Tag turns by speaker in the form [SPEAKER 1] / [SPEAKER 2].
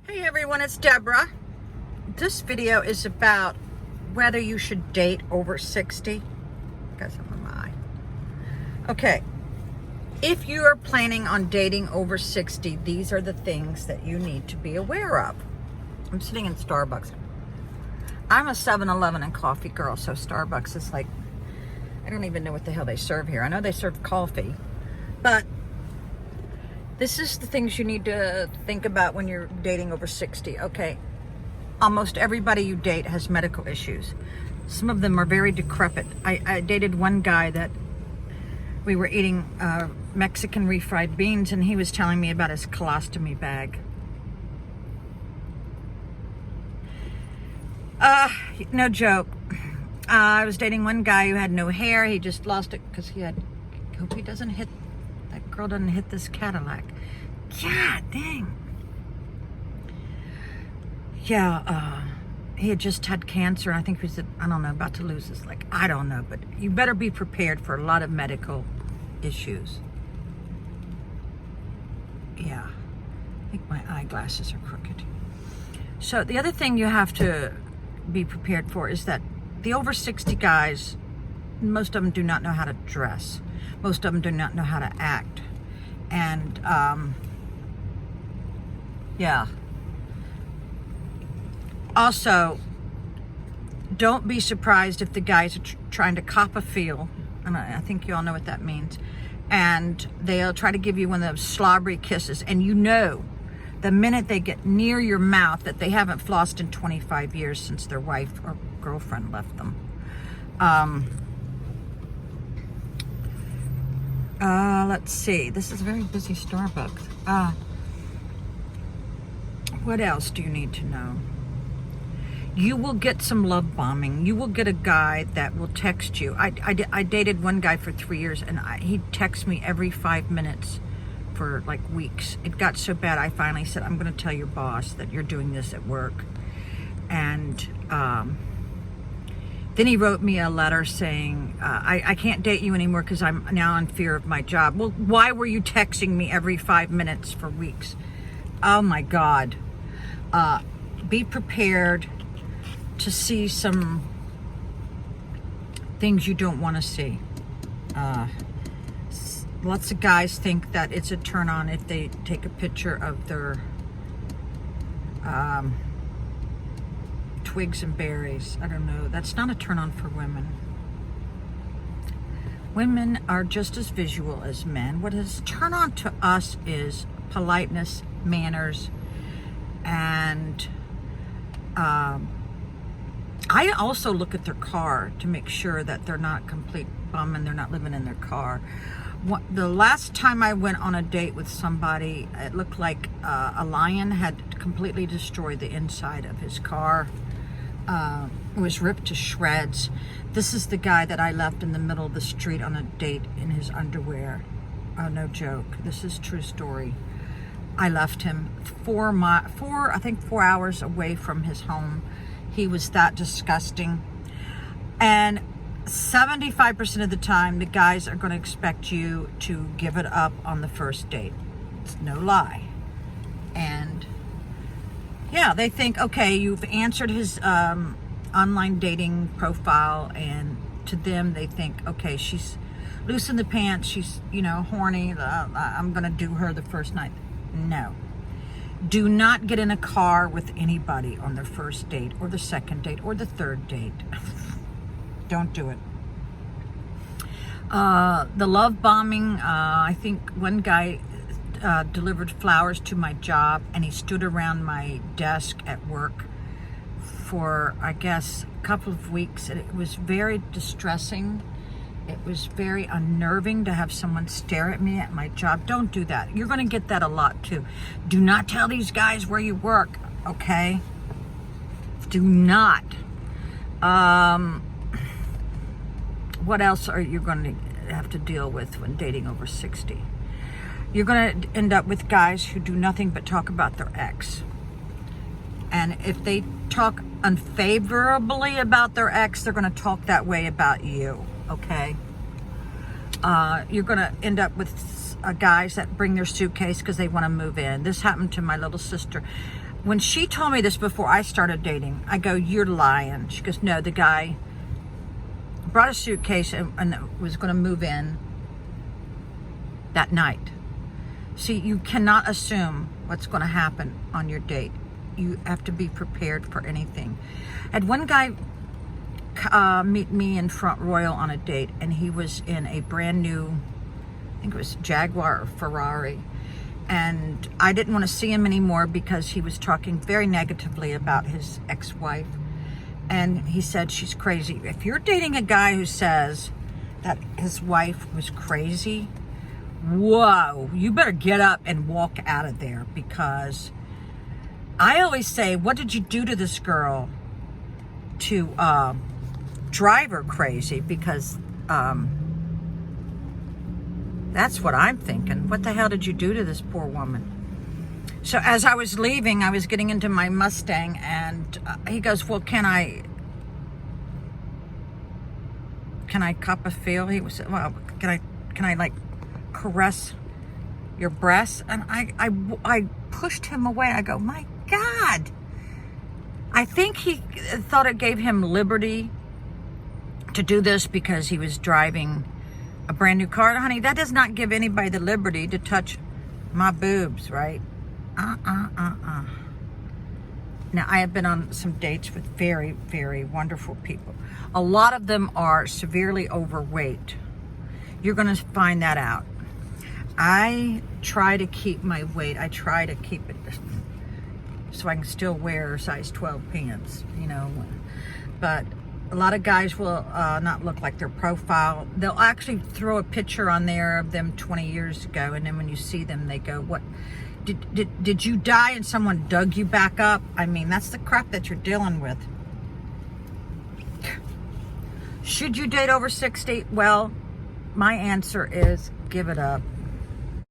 [SPEAKER 1] Hey everyone, it's Deborah. This video is about whether you should date over 60. Got some in my eye. Okay, if you are planning on dating over 60, these are the things that you need to be aware of. I'm sitting in Starbucks. I'm a 7-Eleven and coffee girl, so Starbucks is like, I don't even know what the hell they serve here. I know they serve coffee, but this is the things you need to think about when you're dating over 60. Okay, almost everybody you date has medical issues. Some of them are very decrepit. I dated one guy that we were eating Mexican refried beans, and he was telling me about his colostomy bag. No joke. I was dating one guy who had no hair. He just lost it because he had, hope he doesn't hit, that girl doesn't hit this Cadillac. God dang. Yeah, he had just had cancer. I think he was, I don't know, about to lose his leg. I don't know, but you better be prepared for a lot of medical issues. Yeah, I think my eyeglasses are crooked. So the other thing you have to be prepared for is that the over 60 guys, most of them do not know how to dress. Most of them do not know how to act. And, yeah. Also, don't be surprised if the guys are trying to cop a feel. And I think you all know what that means. And they'll try to give you one of those slobbery kisses. And you know, the minute they get near your mouth, that they haven't flossed in 25 years since their wife or girlfriend left them. Let's see. This is a very busy Starbucks. What else do you need to know? You will get some love bombing. You will get a guy that will text you. I dated one guy for 3 years, and he'd text me every 5 minutes for like weeks. It got so bad, I finally said, I'm going to tell your boss that you're doing this at work. And then he wrote me a letter saying, I can't date you anymore because I'm now in fear of my job. Well, why were you texting me every 5 minutes for weeks? Oh my God. Be prepared to see some things you don't want to see. Lots of guys think that it's a turn on if they take a picture of their twigs and berries. I don't know. That's not a turn on for women. Women are just as visual as men. What is turn on to us is politeness, manners, and I also look at their car to make sure that they're not complete bum and they're not living in their car. The last time I went on a date with somebody, it looked like a lion had completely destroyed the inside of his car. It was ripped to shreds. This is the guy that I left in the middle of the street on a date in his underwear. Oh, no joke. This is true story. I left him 4 hours away from his home. He was that disgusting. And 75% of the time, the guys are going to expect you to give it up on the first date. It's no lie. And yeah, they think, okay, you've answered his online dating profile, and to them, they think, okay, she's loose in the pants, she's, horny, I'm going to do her the first night. No. Do not get in a car with anybody on their first date or the second date or the third date. Don't do it. The love bombing, I think one guy delivered flowers to my job, and he stood around my desk at work for, I guess, a couple of weeks, and it was very distressing. It was very unnerving to have someone stare at me at my job. Don't do that. You're going to get that a lot too. Do not tell these guys where you work, okay? Do not. What else are you going to have to deal with when dating over 60? You're going to end up with guys who do nothing but talk about their ex. And if they talk unfavorably about their ex, they're going to talk that way about you, okay? You're going to end up with guys that bring their suitcase because they want to move in. This happened to my little sister. when she told me this before I started dating, I go, you're lying. She goes, no, the guy brought a suitcase and was going to move in that night. See, you cannot assume what's going to happen on your date. You have to be prepared for anything. I had one guy meet me in Front Royal on a date, and he was in a brand new, I think it was Jaguar or Ferrari. And I didn't want to see him anymore because he was talking very negatively about his ex-wife. And he said, she's crazy. If you're dating a guy who says that his wife was crazy, whoa, you better get up and walk out of there, because I always say, what did you do to this girl to drive her crazy? Because that's what I'm thinking. What the hell did you do to this poor woman? So as I was leaving, I was getting into my Mustang, and he goes, well, can I cup a feel? He was, well, can I like caress your breasts? And I pushed him away. I go, my God. I think he thought it gave him liberty to do this because he was driving a brand new car. Honey, that does not give anybody the liberty to touch my boobs, right? Now, I have been on some dates with very, very wonderful people. A lot of them are severely overweight. You're going to find that out. I try to keep my weight. I try to keep it so I can still wear size 12 pants, you know. But a lot of guys will not look like their profile. They'll actually throw a picture on there of them 20 years ago, and then when you see them, they go, what? Did you die and someone dug you back up? I mean, that's the crap that you're dealing with. Should you date over 60? Well, my answer is give it up.